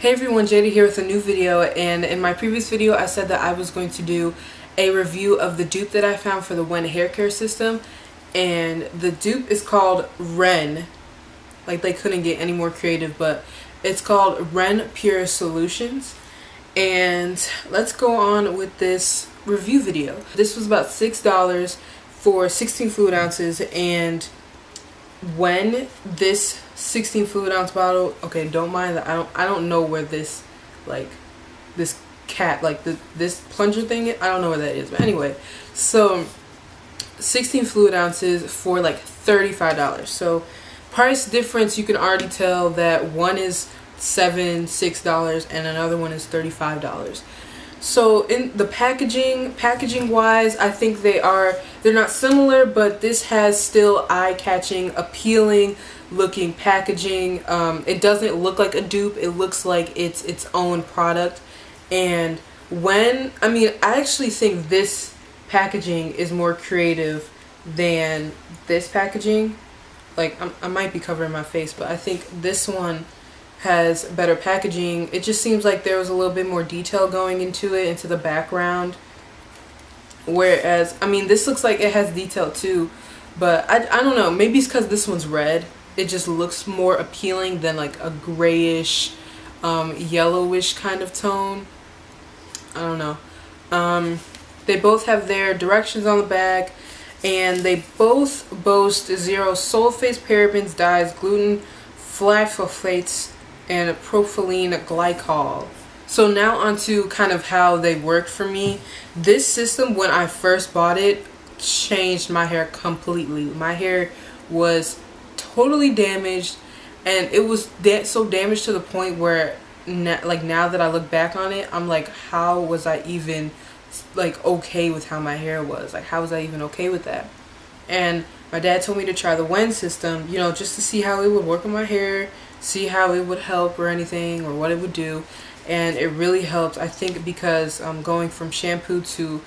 Hey everyone, Jada here with a new video, and in my previous video I said that I was going to do a review of the dupe that I found for the Wen hair care system, and the dupe is called Ren. Like, they couldn't get any more creative, but it's called Ren Pure Solutions. And let's go on with this review video. This was about $6 for 16 fluid ounces, and when this 16 fluid ounce bottle, okay, don't mind that I don't know where this, like, this cap, like this plunger thing, I don't know where that is, but anyway, so 16 fluid ounces for like $35. So price difference, you can already tell that one is $6 and another one is $35. So in the packaging wise, I think they're not similar, but this has still eye-catching, appealing looking packaging. It doesn't look like a dupe, it looks like it's its own product. And I actually think this packaging is more creative than this packaging. Like, I might be covering my face, but I think this one has better packaging. It just seems like there was a little bit more detail going into it, into the background. Whereas, this looks like it has detail too, but I don't know, maybe it's because this one's red. It just looks more appealing than like a grayish, yellowish kind of tone. I don't know. They both have their directions on the back, and they both boast zero sulfates, parabens, dyes, gluten, flapholates, and propylene glycol. So now onto kind of how they worked for me. This system, when I first bought it, changed my hair completely. My hair was totally damaged, and it was so damaged to the point where now that I look back on it, I'm like, how was I even like okay with how my hair was? Like, how was I even okay with that? And my dad told me to try the Wen system, just to see how it would work on my hair, see how it would help or anything, or what it would do. And it really helped, I think, because going from shampoo to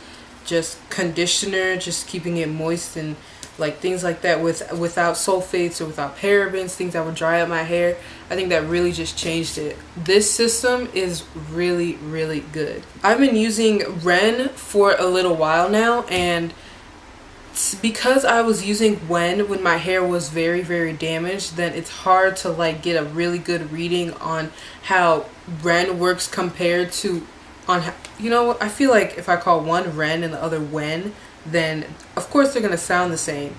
just conditioner, just keeping it moist and like things like that, without sulfates or without parabens, things that would dry up my hair, I think that really just changed it. This system is really, really good. I've been using Ren for a little while now, and because I was using Wen when my hair was very, very damaged, then it's hard to like get a really good reading on how Ren works compared to I feel like if I call one Ren and the other Wen, then of course they're gonna sound the same.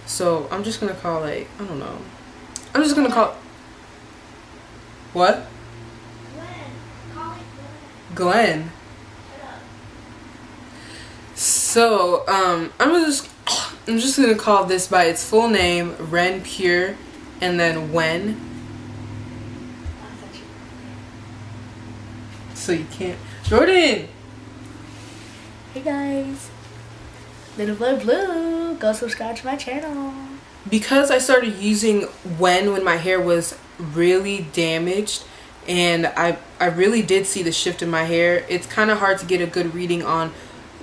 So I'm just gonna call I'm just gonna call what? Glenn. So I'm just gonna call this by its full name, Ren Pure, and then Wen. So you can't. Jordan! Hey guys. Little blue, go subscribe to my channel. Because I started using Wen when my hair was really damaged, and I really did see the shift in my hair, it's kind of hard to get a good reading on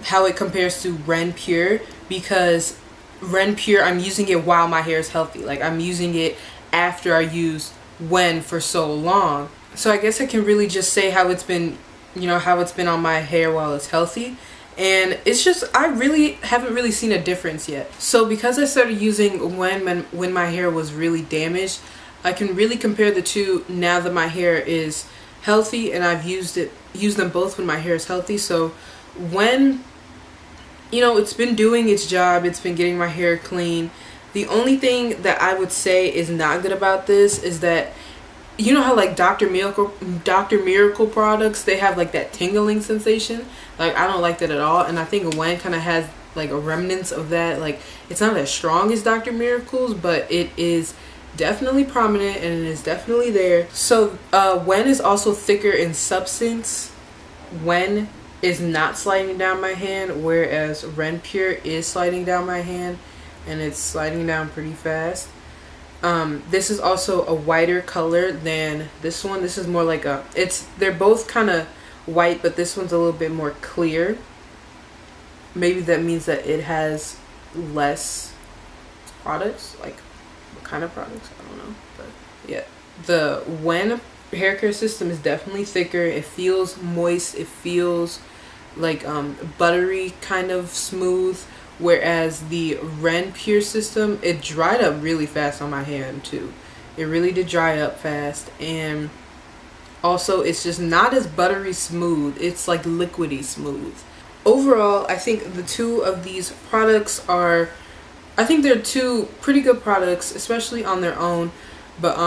how it compares to Ren Pure, because Ren Pure, I'm using it while my hair is healthy. Like, I'm using it after I used Wen for so long. So I guess I can really just say how it's been, how it's been on my hair while it's healthy. And it's just, I really haven't really seen a difference yet. So because I started using Wen when my hair was really damaged, I can really compare the two now that my hair is healthy, and I've used them both when my hair is healthy. So Wen, it's been doing its job. It's been getting my hair clean. The only thing that I would say is not good about this is that, how like Dr. Miracle products, they have like that tingling sensation. Like, I don't like that at all, and I think Wen kind of has like a remnants of that. Like, it's not as strong as Dr. Miracle's, but it is definitely prominent, and it is definitely there. So Wen is also thicker in substance. Wen is not sliding down my hand, whereas Ren Pure is sliding down my hand, and it's sliding down pretty fast. This is also a whiter color than this one. This is more like they're both kind of white, but this one's a little bit more clear. Maybe that means that it has less products. Like, what kind of products? I don't know. But yeah, the Wen hair care system is definitely thicker. It feels moist. It feels like buttery, kind of smooth. Whereas the Ren Pure system, it dried up really fast on my hand too. It really did dry up fast, and also it's just not as buttery smooth. It's like liquidy smooth. Overall, I think the two of these products are, I think they're two pretty good products, especially on their own. But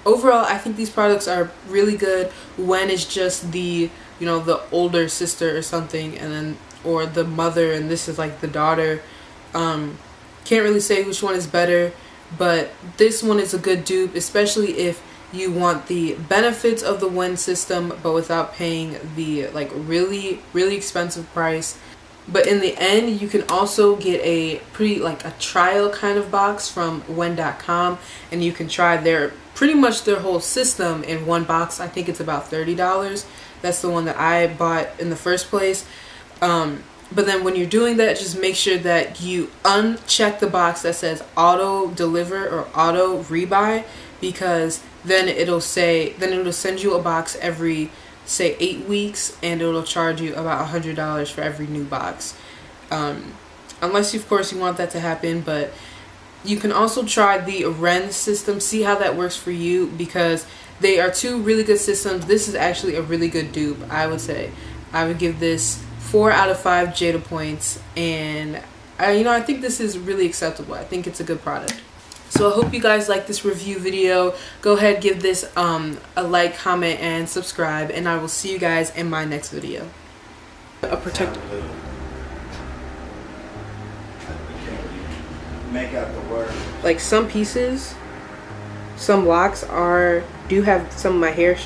overall, I think these products are really good when it's just the, you know, the older sister or something, and then, or the mother, and this is like the daughter. Can't really say which one is better, but this one is a good dupe, especially if you want the benefits of the Wen system but without paying the like really expensive price. But in the end, you can also get a pretty like a trial kind of box from Wen.com, and you can try their pretty much their whole system in one box. I think it's about $30. That's the one that I bought in the first place. But then when you're doing that, just make sure that you uncheck the box that says auto deliver or auto rebuy, because then it'll send you a box every, say, 8 weeks, and it'll charge you about $100 for every new box. Unless, of course, you want that to happen. But you can also try the Ren system, see how that works for you, because they are two really good systems. This is actually a really good dupe, I would say. I would give this 4 out of 5 Jada points, and I think this is really acceptable. I think it's a good product. So I hope you guys like this review video. Go ahead, give this a like, comment, and subscribe, and I will see you guys in my next video. A protector. Make out the word. Like some pieces, some locks do have some of my hair showing.